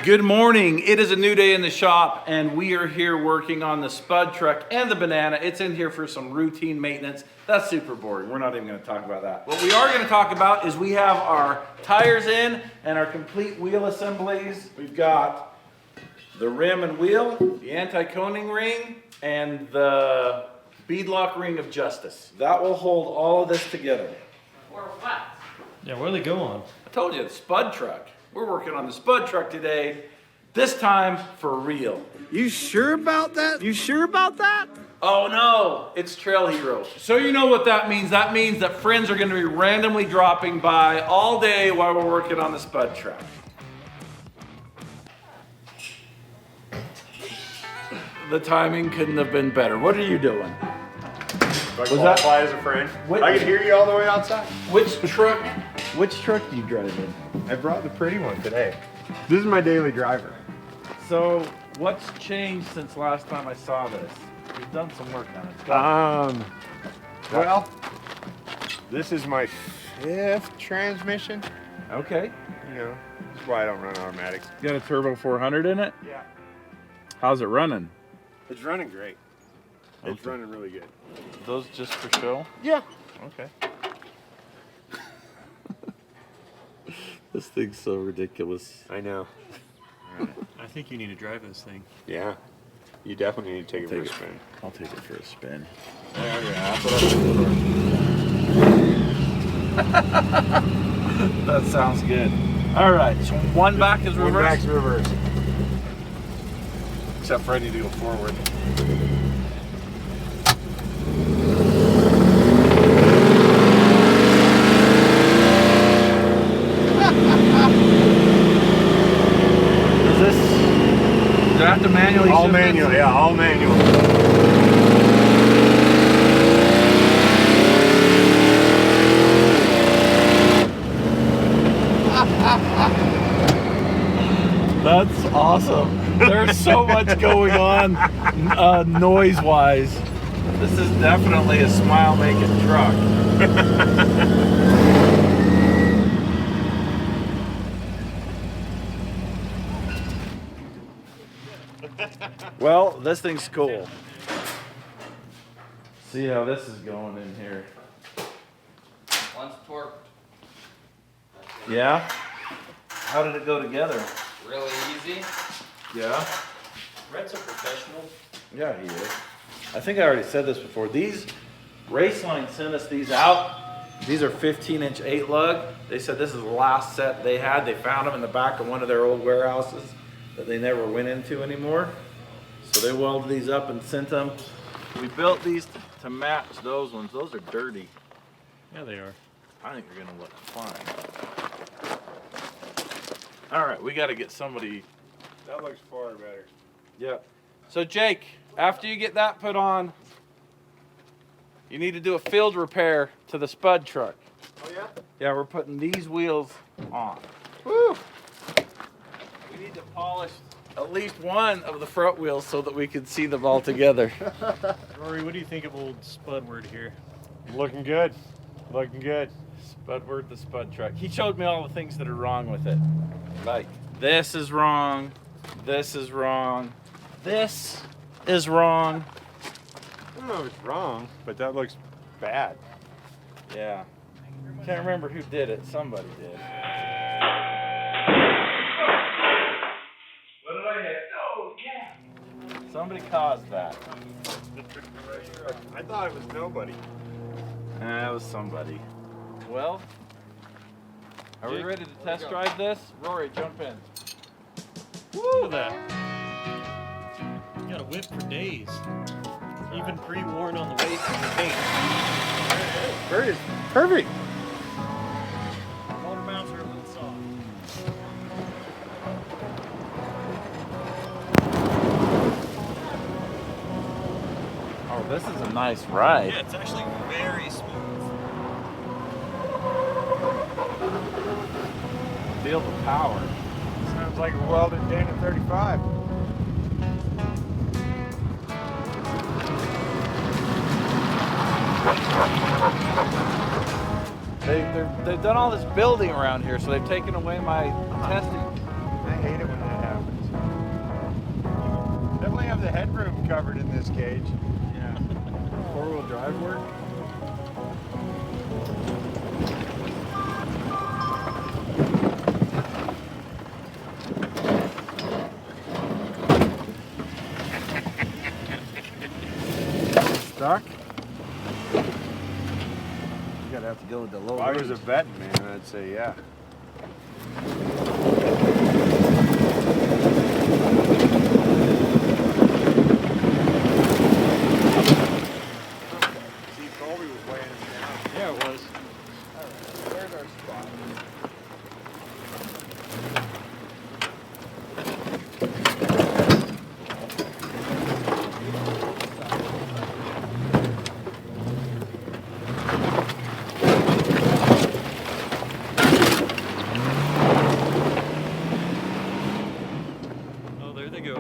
Good morning. It is a new day in the shop and we are here working on the spud truck and the banana. It's in here for some routine maintenance. That's super boring. We're not even going to talk about that. What we are going to talk about is we have our tires in and our complete wheel assemblies. We've got the rim and wheel, the anti-coning ring, and the beadlock ring of justice. That will hold all of this together. Or what? Yeah, where do they go on? I told you, the spud truck. We're working on the spud truck today, this time for real. You sure about that? You sure about that? Oh no, it's Trail Hero. So you know what that means. That means that friends are gonna be randomly dropping by all day while we're working on the spud truck. The timing couldn't have been better. What are you doing? Do I qualify as a friend? I can hear you all the way outside. Which truck do you drive in? I brought the pretty one today. This is my daily driver. So what's changed since last time I saw this? You've done some work on it. Well, this is my 5th transmission. Okay. You know, that's why I don't run automatics. You got a turbo 400 in it? Yeah. How's it running? It's running great. It's running really good. Those just for show? Yeah. Okay. This thing's so ridiculous. I know. I think you need to drive this thing. Yeah. You definitely need to take it for a spin. I'll take it for a spin. That sounds good. All right, so one back is reverse. One back's reverse. Except for I need to go forward. Do I have to manually All shift manual, this? yeah, all manual. That's awesome. There's so much going on noise-wise. This is definitely a smile-making truck. Well, this thing's cool. See how this is going in here. One's torqued. Yeah? How did it go together? Really easy. Yeah? Brett's a professional. Yeah, he is. I think I already said this before. These Raceline sent us these out. These are 15-inch 8 lug. They said this is the last set they had. They found them in the back of one of their old warehouses that they never went into anymore. So they welded these up and sent them. We built these to match those ones. Those are dirty. Yeah, they are. I think they're gonna look fine. All right, we gotta get somebody. That looks far better. Yeah. So Jake, after you get that put on, you need to do a field repair to the spud truck. Oh yeah? Yeah, we're putting these wheels on. Woo! We need to polish at least one of the front wheels so that we can see them all together. Rory, what do you think of old Spudward here? Looking good. Looking good. Spudward the spud truck. He showed me all the things that are wrong with it. Like, this is wrong, this is wrong, this is wrong. I don't know if it's wrong, but that looks bad. Yeah. Can't remember who did it. Somebody did. What did I hit? Oh, yeah. Somebody caused that. I thought it was nobody. Nah, it was somebody. Well, are we ready to test drive this? Rory, jump in. Look at that. You got a whip for days. Even pre-worn on the weight and the paint. Perfect. Motor mounts are a little soft. Oh, this is a nice ride. Yeah, it's actually very smooth. Feel the power. Sounds like a welded Dana 35. They've done all this building around here, so they've taken away my testing. Nice. hate it when that happens. Definitely have the headroom covered in this cage. Yeah. Four-wheel drive work? Stuck? You gotta have to go with the low If I was a range. betting man, I'd say yeah. See, Colby was weighing him down. Yeah, it was. Where's our spot? Oh, there they go.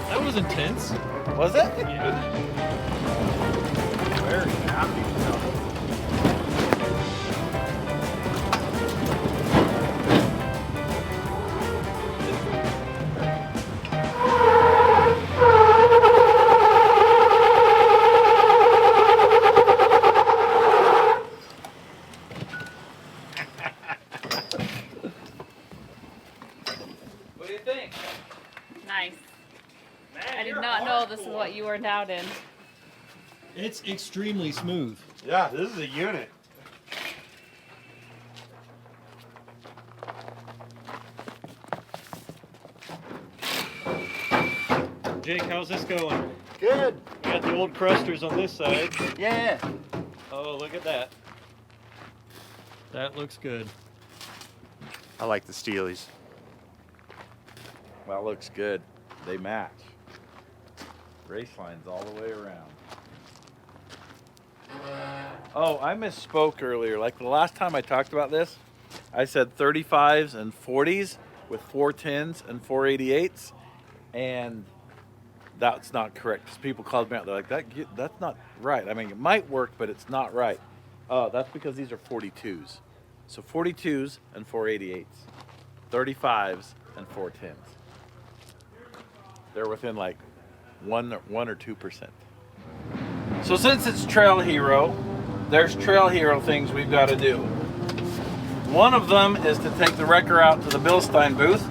That was intense. Was it? Yeah. Very happy. What do you think? Nice. I did not know this is what you worked out in. It's extremely smooth. Yeah, this is a unit. Jake, how's this going? Good. We got the old crusters on this side. Yeah. Oh, look at that. That looks good. I like the Steelies. That looks good. They match. Race lines all the way around. Oh, I misspoke earlier. Like the last time I talked about this, I said 35s and 40s with 410s and 488s, and that's not correct. 'Cause people called me out. They're like, that's not right. I mean, it might work, but it's not right. Oh, that's because these are 42s. So 42s and 488s, 35s and 410s. They're within like 1 or 2%. So since it's Trail Hero, there's Trail Hero things we've got to do. One of them is to take the wrecker out to the Bilstein booth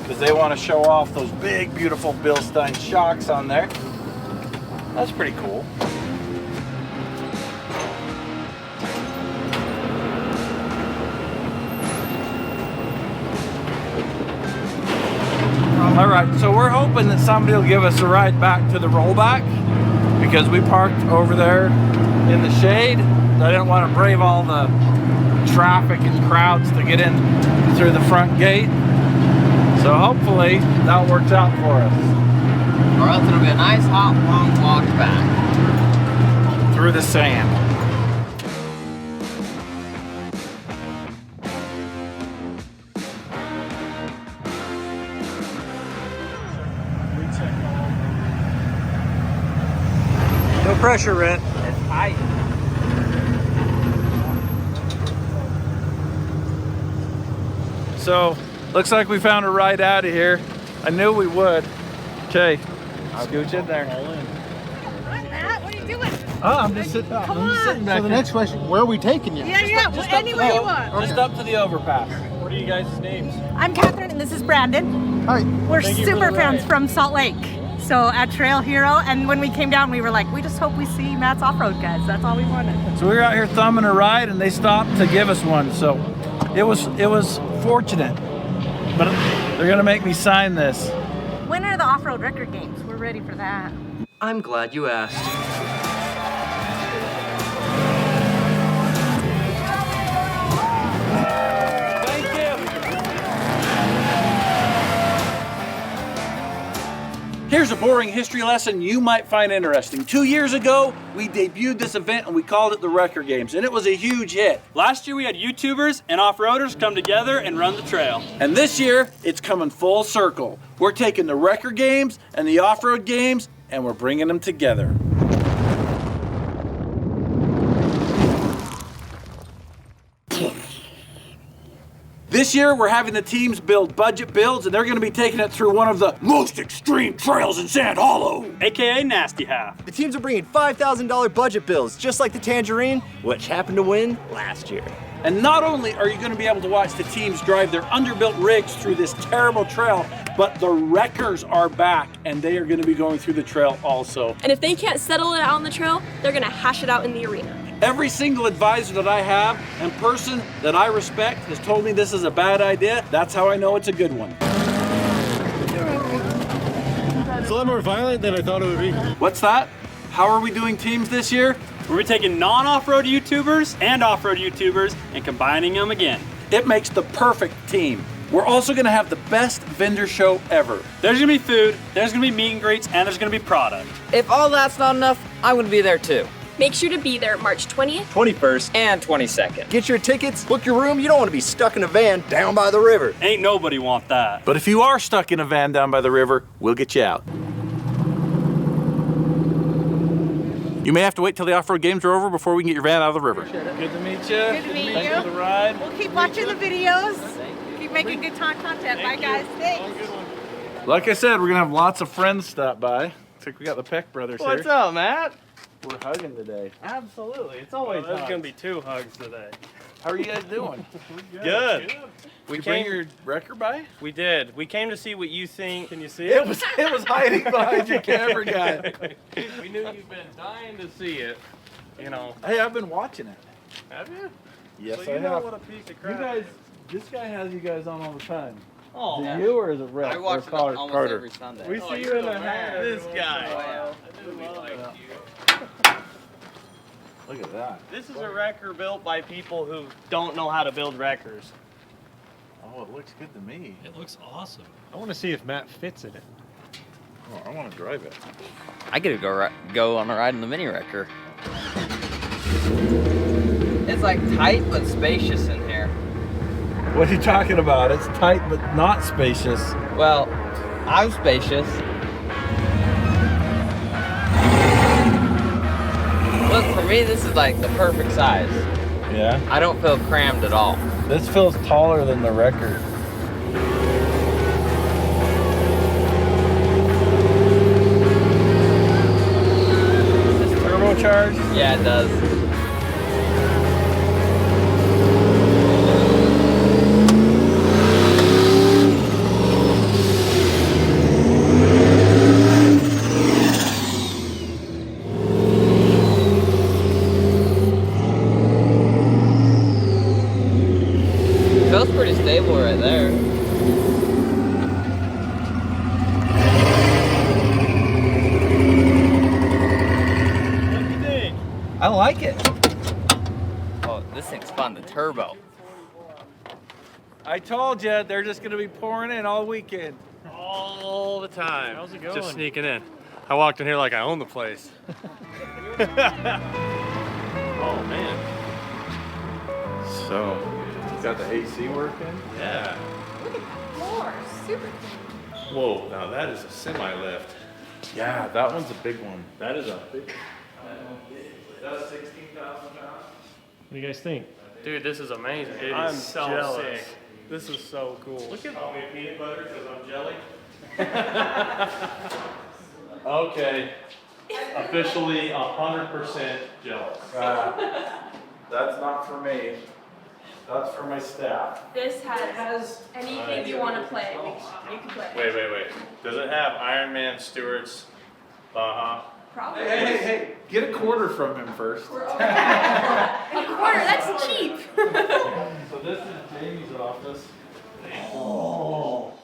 because they want to show off those big, beautiful Bilstein shocks on there. That's pretty cool. All right, so we're hoping that somebody will give us a ride back to the rollback because we parked over there in the shade. I didn't want to brave all the traffic and crowds to get in through the front gate. So hopefully that works out for us. Or else it'll be a nice hot long walk back. Through the sand. No pressure, Rhett. It's tight. So looks like we found a ride out of here. I knew we would. Okay, scooch in there. Matt, what are you doing? Oh, I'm just sitting back. Come on. Back So the here. next question, where are we taking you? Yeah, anywhere you want. Just up to the overpass. What are you guys' names? I'm Catherine and this is Brandon. Hi. We're Thank you for super the fans ride. from Salt Lake. So at Trail Hero, and when we came down, we were like, we just hope we see Matt's off-road guys. That's all we wanted. So we were out here thumbing a ride, and they stopped to give us one. So it was fortunate, but they're gonna make me sign this. When are the off-road record games? We're ready for that. I'm glad you asked. Thank you. Here's a boring history lesson you might find interesting. 2 years ago, we debuted this event and we called it the Wrecker Games, and it was a huge hit. Last year we had YouTubers and off-roaders come together and run the trail. And this year, it's coming full circle. We're taking the Wrecker Games and the off-road games, and we're bringing them together. This year, we're having the teams build budget builds, and they're gonna be taking it through one of the most extreme trails in Sand Hollow. AKA Nasty Half. The teams are bringing $5,000 budget builds, just like the Tangerine, which happened to win last year. And not only are you gonna be able to watch the teams drive their underbuilt rigs through this terrible trail, but the wreckers are back, and they are gonna be going through the trail also. And if they can't settle it out on the trail, they're gonna hash it out in the arena. Every single advisor that I have and person that I respect has told me this is a bad idea. That's how I know it's a good one. It's a lot more violent than I thought it would be. What's that? How are we doing teams this year? We're taking non-off-road YouTubers and off-road YouTubers and combining them again. It makes the perfect team. We're also gonna have the best vendor show ever. There's gonna be food, there's gonna be meet and greets, and there's gonna be product. If all that's not enough, I'm gonna be there too. Make sure to be there March 20th. 21st. And 22nd. Get your tickets, book your room. You don't want to be stuck in a van down by the river. Ain't nobody want that. But if you are stuck in a van down by the river, we'll get you out. You may have to wait till the off-road games are over before we can get your van out of the river. Good to meet you. Good to meet you. For the ride. We'll keep watching the videos. Keep making good content. Bye, guys. Thanks. Like I said, we're gonna have lots of friends stop by. I think we got the Peck brothers here. What's up, Matt? We're hugging today. Absolutely. It's always there's gonna be 2 hugs today. How are you guys doing? Good. We bring your wrecker by? We did. We came to see what you think. Can you see It was hiding behind your camera guy. We knew you've been dying to see it. You know. Hey, I've been watching it. Have you? Yes, so I you know have. what a piece of crap. You guys, this guy has you guys on all the time. Oh, Is it you or is it Rick? I watch it almost every Sunday. we see you in a hat. This guy. Oh, I knew we liked you. Look at that. This is a wrecker built by people who don't know how to build wreckers. Oh, it looks good to me. It looks awesome. I want to see if Matt fits in it. Oh, I want to drive it. I get to go on a ride in the mini wrecker. It's like tight but spacious in here. What are you talking about? It's tight but not spacious. Well, I'm spacious. Look, for me, this is like the perfect size. Yeah? I don't feel crammed at all. This feels taller than the wrecker. Is this turbocharged? Yeah, it does. Feels pretty stable right there. What do you think? I like it. Oh, this thing's fun to turbo. I told you, they're just going to be pouring in all weekend. All the time. How's it going? Just sneaking in. I walked in here like I own the place. Oh, man. So, got the AC working? Yeah. Look at that floor. Super Whoa, now that is a semi-lift. Yeah, that one's a big one. That is a big. That's 16,000 pounds. What do you guys think? Dude, this is amazing. It is I'm so jealous. sick. This is so cool. Look at all my peanut butter because I'm jelly. Okay. Officially 100% jealous. That's not for me. That's for my staff. This has anything you want to play. You can play. Wait. Does it have Iron Man Stewart's Baja? Probably. Hey, get a quarter from him first. A quarter, that's cheap. So this is Jamie's office. Oh.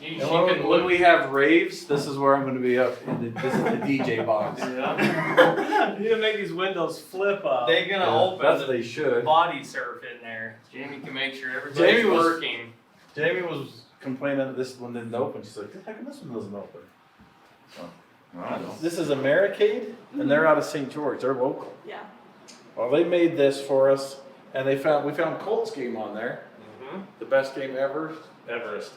And when we have raves, this is where I'm going to be up. This is the DJ box. You need to make these windows flip up. They're gonna open That's they should. body surf in there. Jamie can make sure Jamie everybody's was- working. Jamie was complaining that this one didn't open. She's like, how come this one doesn't open? So, I don't know. This is Americade, and they're out of St. George. They're local. Yeah. Well, they made this for us, and we found Colt's game on there. The best game ever. Everest.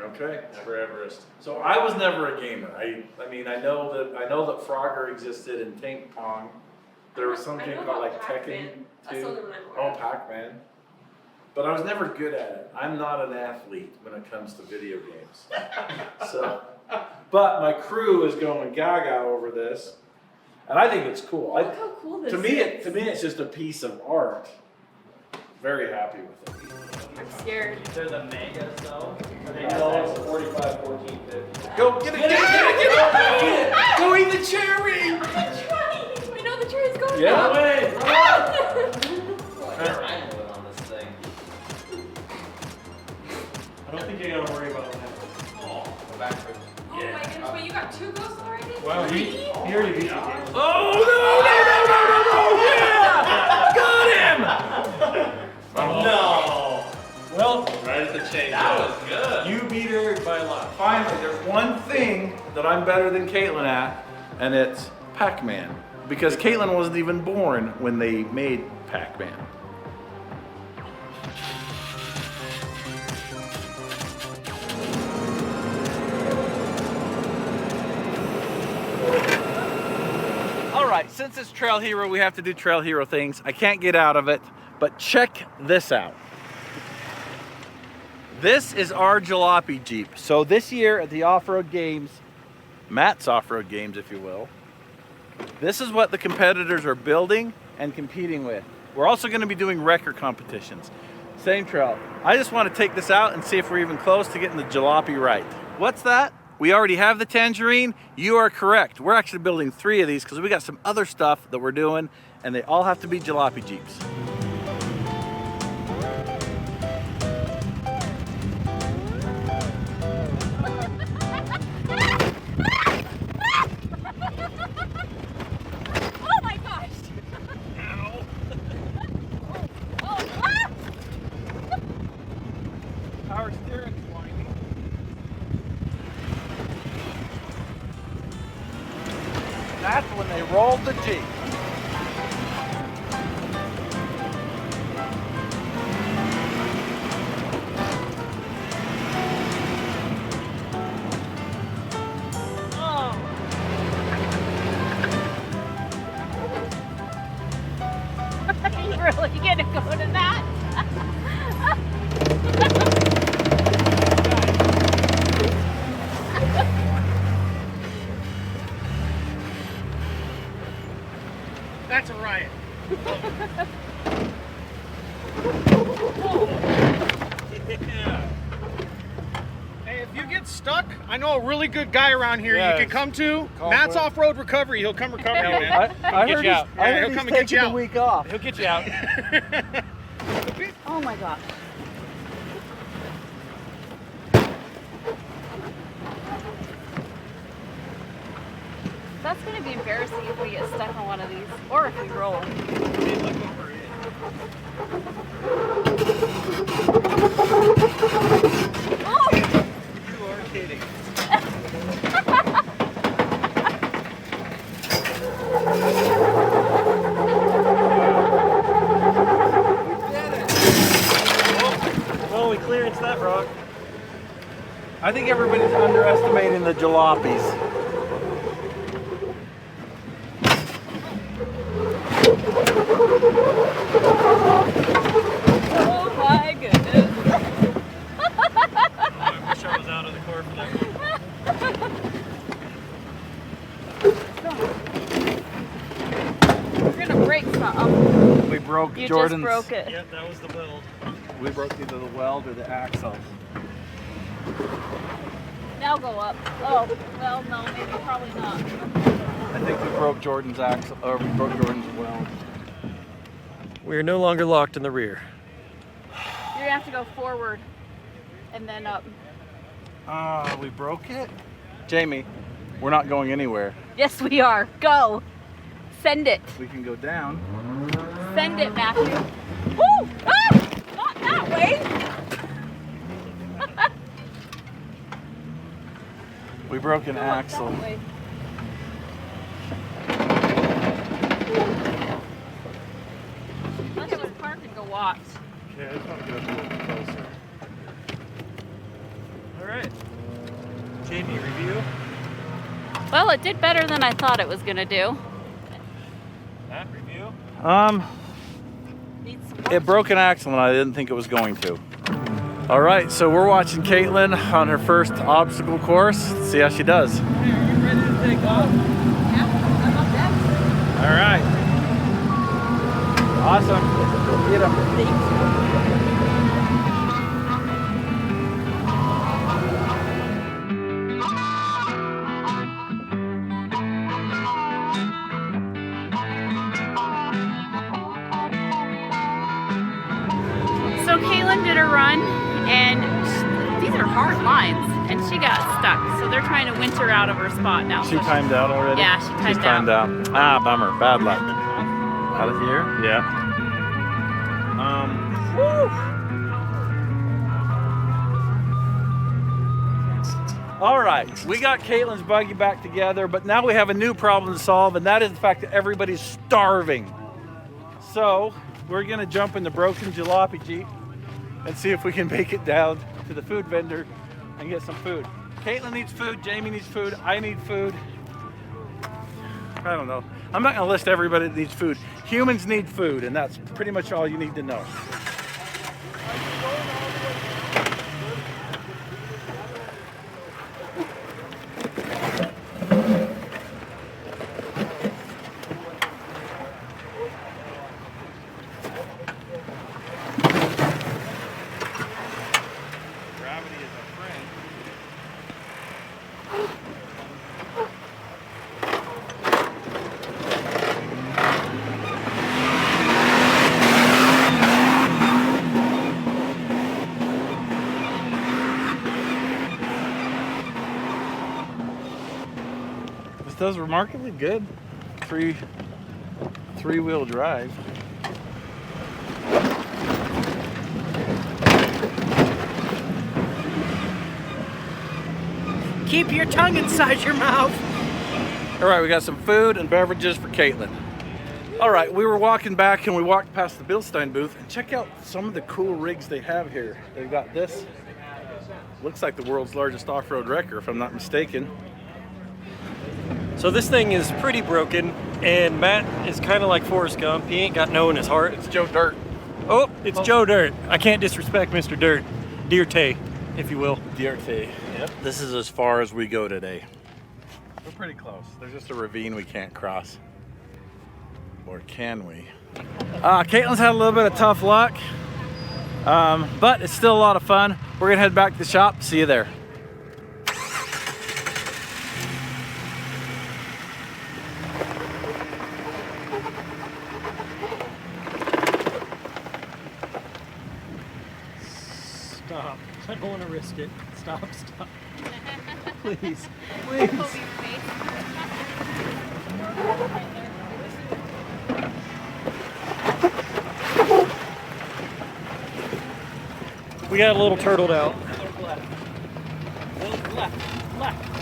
Okay. Never Everest. So I was never a gamer. I mean I know that Frogger existed in Ping Pong. There was some I game know called about like Pac-Man. Tekken That's the too. only one I Oh, know. Pac-Man. But I was never good at it. I'm not an athlete when it comes to video games. So, but my crew is going gaga over this, and I think it's cool. Look how cool this To me, is. it's just a piece of art. Very happy with it. I'm scared. They're the megas though. No, it's 45, 14, 50. Go get it! Go eat the cherry! I'm trying. I know the cherry's going Yeah. down. on this thing. I don't think you gotta worry about that. Go backwards. Oh my goodness, wait, you got 2 ghosts already? Well, he already beat you. Oh no! Got him! No. Well, Right at the chain. That was good. you beat her by a lot. Finally, there's one thing that I'm better than Caitlin at, and it's Pac-Man. Because Caitlin wasn't even born when they made Pac-Man. All right, since it's Trail Hero, we have to do Trail Hero things. I can't get out of it, but check this out. This is our jalopy Jeep. So this year at the off-road games, Matt's off-road games, if you will, this is what the competitors are building and competing with. We're also going to be doing record competitions. Same trail. I just want to take this out and see if we're even close to getting the jalopy right. What's that? We already have the Tangerine. You are correct. We're actually building 3 of these because we got some other stuff that we're doing, and they all have to be jalopy Jeeps. Oh my gosh! Power steering winding. That's when they rolled the Jeep. Are you really gonna go to that? That's a riot. Yeah. Hey, if you get stuck, I know a really good guy around here Yeah, you can come to. call Matt's Will. Off-Road Recovery. He'll come recover you, man. I get heard you he's, out. I Yeah, heard he'll he's come and get taking you the out. week off. He'll get you out. Oh my gosh. That's gonna be embarrassing if we get stuck on one of these, or if we roll. Oh! You are kidding. Well, we clearanced that rock. I think everybody's underestimating the jalopies. Oh my goodness. I wish I was out of the car for that one. We're gonna break something. We broke You Jordan's. just broke it. Yep, that was the weld. We broke either the weld or the axle. Now go up. Oh, well, no, maybe probably not. I think we broke Jordan's axle, or we broke Jordan's weld. We are no longer locked in the rear. You're gonna have to go forward and then up. We broke it? Jamie, we're not going anywhere. Yes, we are. Go. Send it. We can go down. Send it, Matthew. Woo! Ah! Not that way. We broke an axle. Let's just park and go watch. Yeah, it's not good. A little closer. All right. Jamie, review. Well, it did better than I thought it was gonna do. Matt, review. Needs some It broke an axle and I didn't think it was going to. All right, so we're watching Caitlin on her first obstacle course. Let's see how she does. Hey, are you ready to take off? All right. Awesome. Get him. So Caitlin did her run, and these are hard lines, and she got stuck. So they're trying to winch her out of her spot now. She So timed out already? Yeah, she She's timed out. timed out. Ah, bummer. Bad luck. Out of here? Yeah. All right, we got Caitlin's buggy back together, but now we have a new problem to solve, and that is the fact that everybody's starving. So we're gonna jump in the broken jalopy Jeep and see if we can make it down to the food vendor and get some food. Caitlin needs food, Jamie needs food, I need food. I don't know. I'm not gonna list everybody that needs food. Humans need food, and that's pretty much all you need to know. Gravity is our friend. This does remarkably good. Three-wheel drive. Keep your tongue inside your mouth. All right, we got some food and beverages for Caitlin. All right, we were walking back and we walked past the Bilstein booth, and check out some of the cool rigs they have here. They've got this, looks like the world's largest off-road wrecker, if I'm not mistaken. So this thing is pretty broken, and Matt is kind of like Forrest Gump. He ain't got no in his heart. It's Joe Dirt. Oh, it's Joe Dirt. I can't disrespect Mr. Dirt. Dear Tay, if you will. DRT. Yep. This is as far as we go today. We're pretty close. There's just a ravine we can't cross. Or can we? Caitlin's had a little bit of tough luck, but it's still a lot of fun. We're gonna head back to the shop. See you there. Stop. I don't want to risk it. Stop. Please. Please. We got a little turtled out. Left.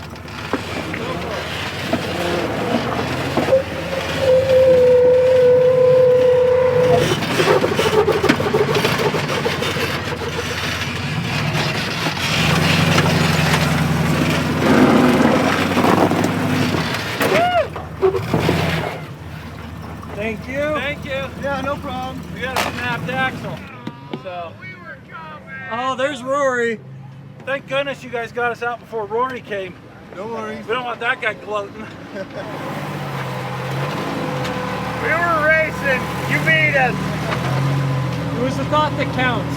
Thank you. Thank you. Yeah, no problem. We got a snapped axle. So, Oh, there's Rory. thank goodness you guys got us out before Rory came. No worries. We don't want that guy gloating. We were racing. You beat us. It was the thought that counts.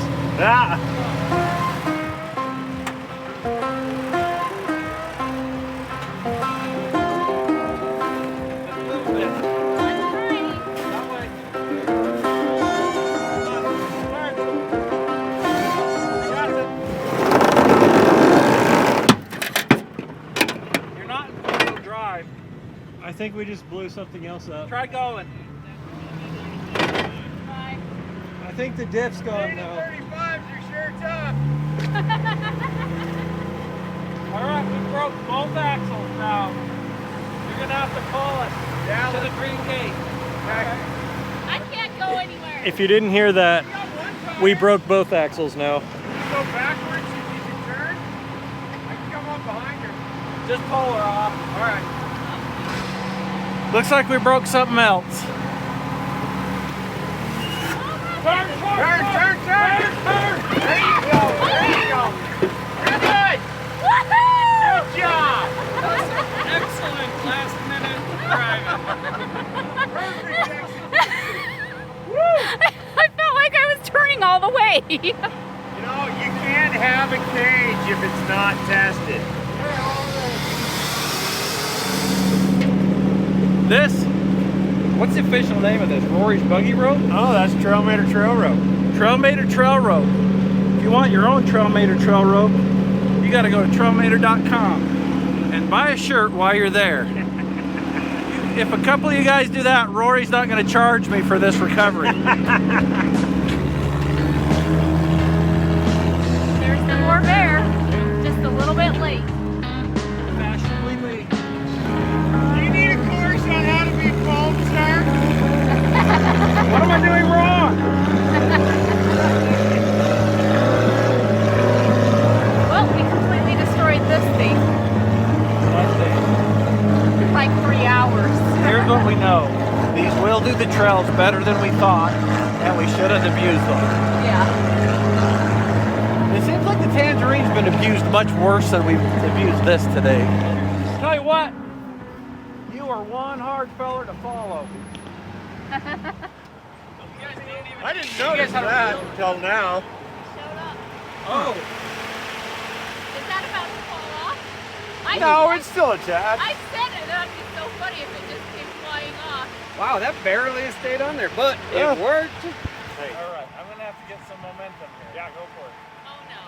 You're not in four-wheel drive. I think we just blew something else up. Try going. I think the diff's gone now. 35s are sure tough. All right, we broke both axles now. You're gonna have to pull it to the green gate. I can't go anywhere. If you didn't hear that, we broke both axles now. You go backwards, you need to turn. I can come up behind her. Just pull her off. All right. Looks like we broke something else. Turn. There you go. You're good. Woohoo! Good job. Excellent last minute driving. I felt like I was turning all the way. You know, you can't have a cage if it's not tested. This, what's the official name of this? Rory's Buggy Rope? Oh, that's Trailmater Trail Rope. Trailmater Trail Rope. If you want your own Trailmater Trail Rope, you gotta go to trailmater.com and buy a shirt while you're there. If a couple of you guys do that, Rory's not gonna charge me for this recovery. There's the more bear, just a little bit late. Fashionably late. Do you need a course on how to be foam star? What am I doing wrong? Well, we completely destroyed this thing. Like 3 hours. Here's what we know. These will do the trails better than we thought, and we shouldn't abuse them. Yeah. It seems like the Tangerine's been abused much worse than we've abused this today. Tell you what, you are one hard feller to follow. I didn't notice that until now. Showed up. Oh. Is that about to fall off? No, it's still attached. I said it. That'd be so funny if it just came flying off. Wow, that barely stayed on there, but it worked. Hey. All right, I'm gonna have to get some momentum here. Yeah, go for it. Oh no.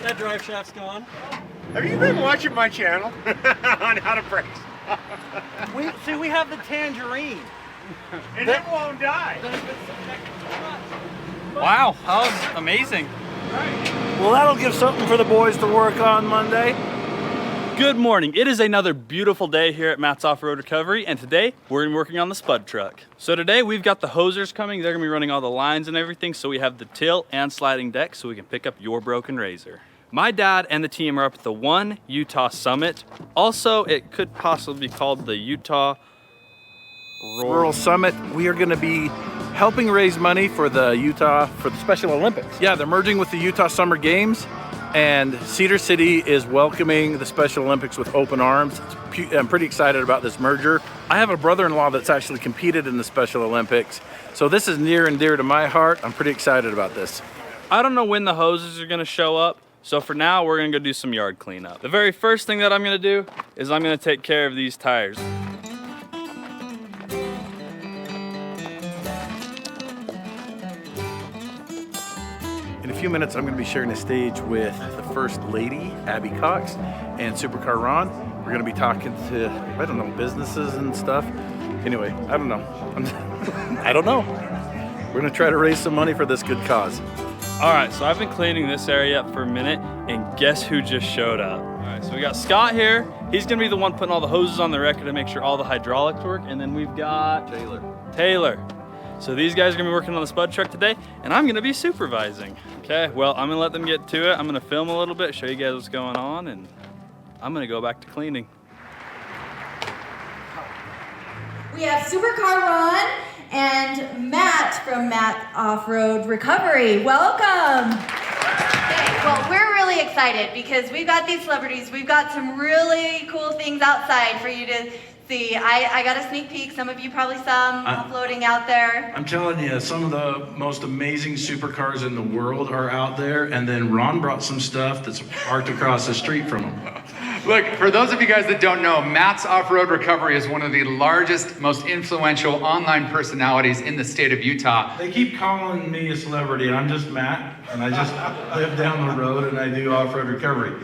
That drive shaft's gone. Have you been watching my channel on how to brake? We have the Tangerine. And it won't die. Wow, that was amazing. Well, that'll give something for the boys to work on Monday. Good morning. It is another beautiful day here at Matt's Off-Road Recovery, and today we're gonna be working on the spud truck. So today we've got the hosers coming. They're gonna be running all the lines and everything, so we have the tilt and sliding deck so we can pick up your broken razor. My dad and the team are up at the One Utah Summit. Also, it could possibly be called the Utah Rural Summit. We are gonna be helping raise money for the Special Olympics. Yeah, they're merging with the Utah Summer Games, and Cedar City is welcoming the Special Olympics with open arms. I'm pretty excited about this merger. I have a brother-in-law that's actually competed in the Special Olympics, so this is near and dear to my heart. I'm pretty excited about this. I don't know when the hoses are gonna show up, so for now we're gonna go do some yard cleanup. The very first thing that I'm gonna do is I'm gonna take care of these tires. In a few minutes, I'm going to be sharing the stage with the First Lady, Abby Cox, and Supercar Ron. We're going to be talking to, I don't know, businesses and stuff. Anyway, I don't know. I don't know. We're going to try to raise some money for this good cause. All right, so I've been cleaning this area up for a minute, and guess who just showed up? All right, so we got Scott here. He's going to be the one putting all the hoses on the wrecker to make sure all the hydraulics work, and then we've got Taylor. So these guys are gonna be working on the spud truck today, and I'm gonna be supervising. Okay, well, I'm gonna let them get to it. I'm gonna film a little bit, show you guys what's going on, and I'm gonna go back to cleaning. We have Supercar Ron and Matt from Matt Off-Road Recovery. Welcome. Okay, well, we're really excited because we've got these celebrities. We've got some really cool things outside for you to see. I got a sneak peek. Some of you probably saw them floating out there. I'm telling you, some of the most amazing supercars in the world are out there, and then Ron brought some stuff that's parked across the street from him. Look, for those of you guys that don't know, Matt's Off-Road Recovery is one of the largest, most influential online personalities in the state of Utah. They keep calling me a celebrity. I'm just Matt, and I just live down the road and I do off-road recovery.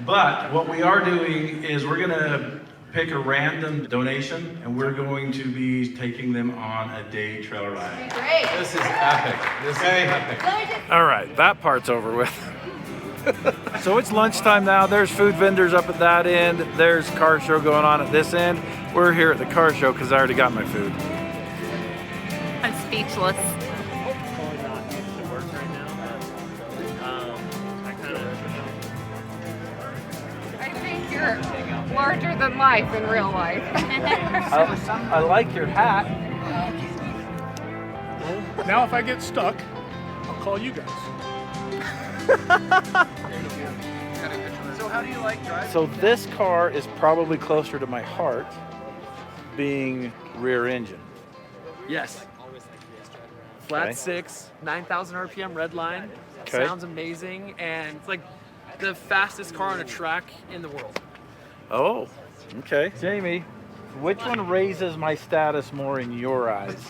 But what we are doing is we're gonna pick a random donation and we're going to be taking them on a day trail ride. Great. This is epic. This is epic. All right, that part's over with. So it's lunchtime now. There's food vendors up at that end. There's car show going on at this end. We're here at the car show because I already got my food. I'm speechless. I think you're larger than life in real life. I like your hat. Now if I get stuck, I'll call you guys. So how do you like driving? So this car is probably closer to my heart, being rear engine. Yes. Flat Okay. 6, 9,000 RPM red line. Okay. Sounds amazing, and it's like the fastest car on a track in the world. Oh, okay. Jamie, which one raises my status more in your eyes?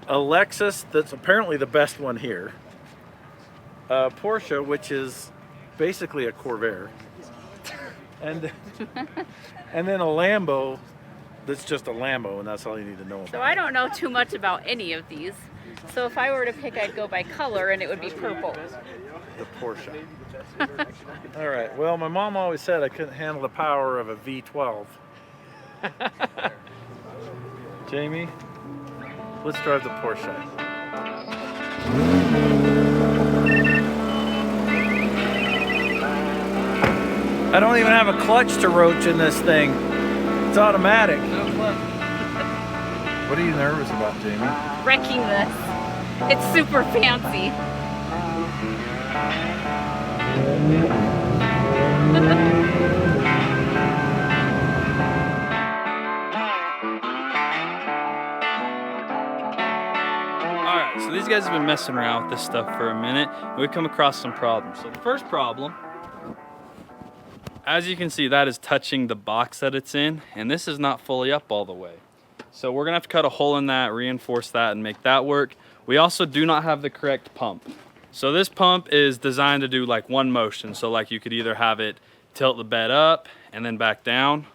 A Lexus, that's apparently the best one here. A Porsche, which is basically a Corvair. And then a Lambo that's just a Lambo, and that's all you need to know about. So I don't know too much about any of these. So if I were to pick, I'd go by color and it would be purple. The Porsche. All right, well, my mom always said I couldn't handle the power of a V12. Jamie, let's drive the Porsche. I don't even have a clutch to roach in this thing. It's automatic. What are you nervous about, Jamie? Wrecking this. It's super fancy. Alright, so these guys have been messing around with this stuff for a minute, and we've come across some problems. So the first problem, as you can see, that is touching the box that it's in, and this is not fully up all the way. So we're gonna have to cut a hole in that, reinforce that, and make that work. We also do not have the correct pump. So this pump is designed to do like one motion. So like you could either have it tilt the bed up and then back down,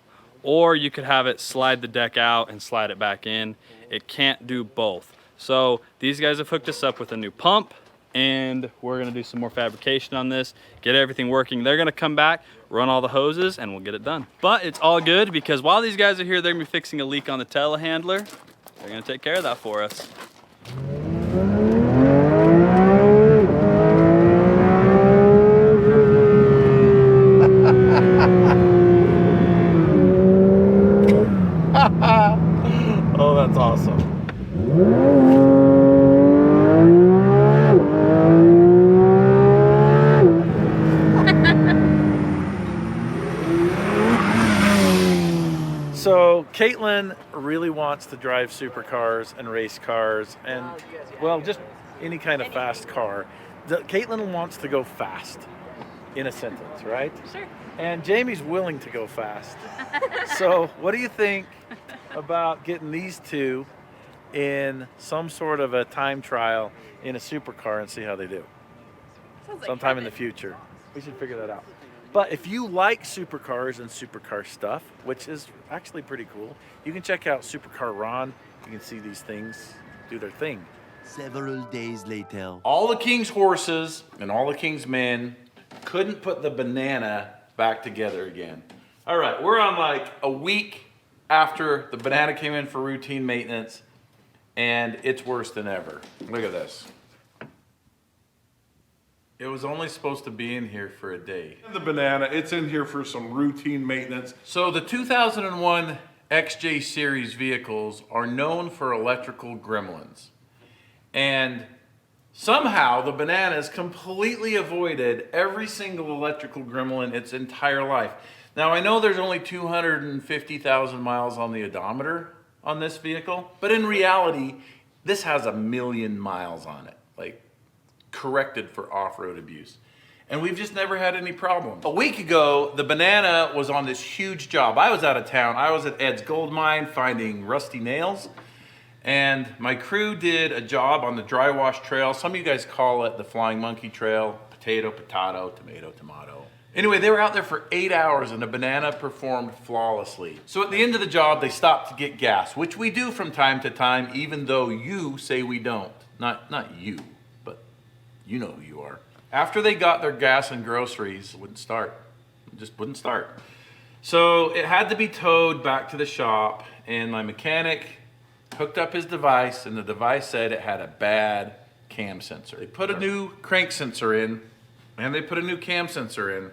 or you could have it slide the deck out and slide it back in. It can't do both. So these guys have hooked us up with a new pump, and we're gonna do some more fabrication on this, get everything working. They're gonna come back, run all the hoses, and we'll get it done. But it's all good because while these guys are here, they're gonna be fixing a leak on the telehandler. They're gonna take care of that for us. Oh, that's awesome. So Caitlin really wants to drive supercars and race cars and, well, just any kind of fast car. Caitlin wants to go fast, in a sentence, right? Sure. And Jamie's willing to go fast. So what do you think about getting these two in some sort of a time trial in a supercar and see how they do? Sounds like Sometime in heaven. the future. We should figure that out. But if you like supercars and supercar stuff, which is actually pretty cool, you can check out Supercar Ron. You can see these things do their thing. Several days later. All the king's horses and all the king's men couldn't put the banana back together again. All right, we're on like a week after the banana came in for routine maintenance, and it's worse than ever. Look at this. It was only supposed to be in here for a day. The banana, it's in here for some routine maintenance. So the 2001 XJ series vehicles are known for electrical gremlins. And somehow the Bananas completely avoided every single electrical gremlin its entire life. Now I know there's only 250,000 miles on the odometer on this vehicle, but in reality, this has 1 million miles on it, like corrected for off-road abuse. and we've just never had any problems. A week ago, the banana was on this huge job. I was out of town. I was at Ed's Gold Mine finding rusty nails, and my crew did a job on the dry wash trail. Some of you guys call it the Flying Monkey Trail. Potato, potato, tomato, tomato. Anyway, they were out there for 8 hours and the banana performed flawlessly. So at the end of the job, they stopped to get gas, which we do from time to time, even though you say we don't. Not you, but you know who you are. After they got their gas and groceries, it wouldn't start. It just wouldn't start. So it had to be towed back to the shop, and my mechanic hooked up his device, and the device said it had a bad cam sensor. They put a new crank sensor in, and they put a new cam sensor in,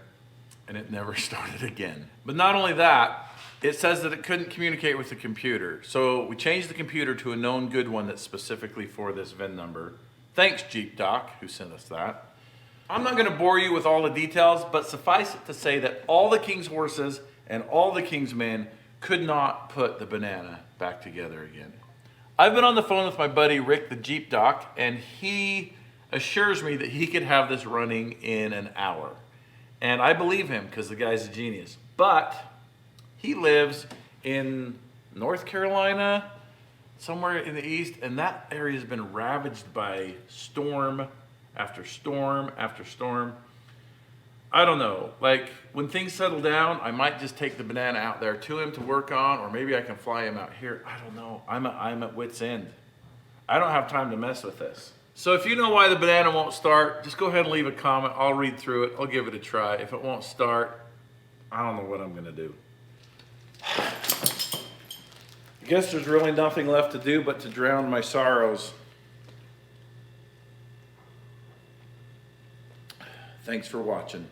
and it never started again. But not only that, it says that it couldn't communicate with the computer. So we changed the computer to a known good one that's specifically for this VIN number. Thanks, Jeep Doc, who sent us that. I'm not gonna bore you with all the details, but suffice it to say that all the King's horses and all the King's men could not put the banana back together again. I've been on the phone with my buddy Rick, the Jeep Doc, and he assures me that he could have this running in an hour. And I believe him because the guy's a genius. But he lives in North Carolina, somewhere in the east, and that area has been ravaged by storm after storm after storm. I don't know, like when things settle down, I might just take the banana out there to him to work on, or maybe I can fly him out here. I don't know, I'm at wit's end. I don't have time to mess with this. So if you know why the banana won't start, just go ahead and leave a comment. I'll read through it, I'll give it a try. If it won't start, I don't know what I'm gonna do. I guess there's really nothing left to do but to drown my sorrows. Thanks for watching.